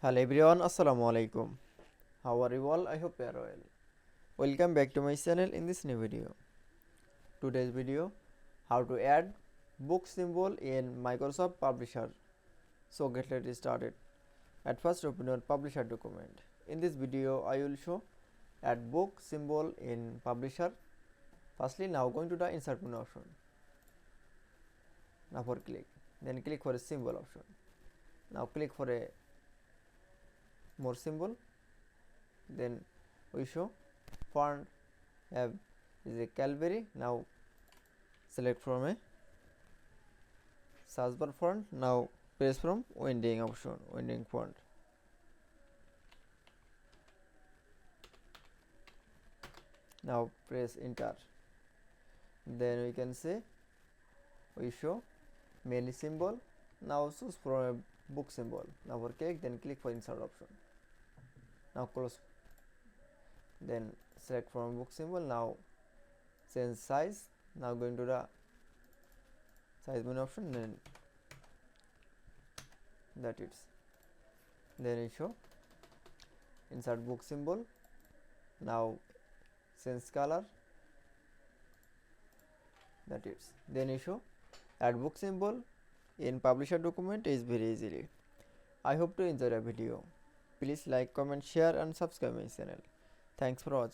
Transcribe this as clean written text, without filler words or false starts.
Hello everyone, Assalamu alaikum. How are you all? I hope you are well. Welcome back to my channel in this new video. Today's video, how to add book symbol in Microsoft Publisher. So let's started. At first open your Publisher document. In this video, I will show add book symbol in Publisher. Firstly, now going to the insert menu option. Now for click. Then click for a symbol option. Now click for a more symbol, then we show font have is a Calvary. Now select from a search bar font. Now press from winding option, winding font. Now press enter. Then we can say we show many symbol. Now choose from a book symbol. Now for click, then click for insert option. Now close, then select from book symbol. Now change size. Now going to the size menu option, then that it's, then it show insert book symbol. Now change color, that it's, then you show add book symbol in publisher document is very easily. I hope to enjoy the video. Please like, comment, share and subscribe my channel. Thanks for watching.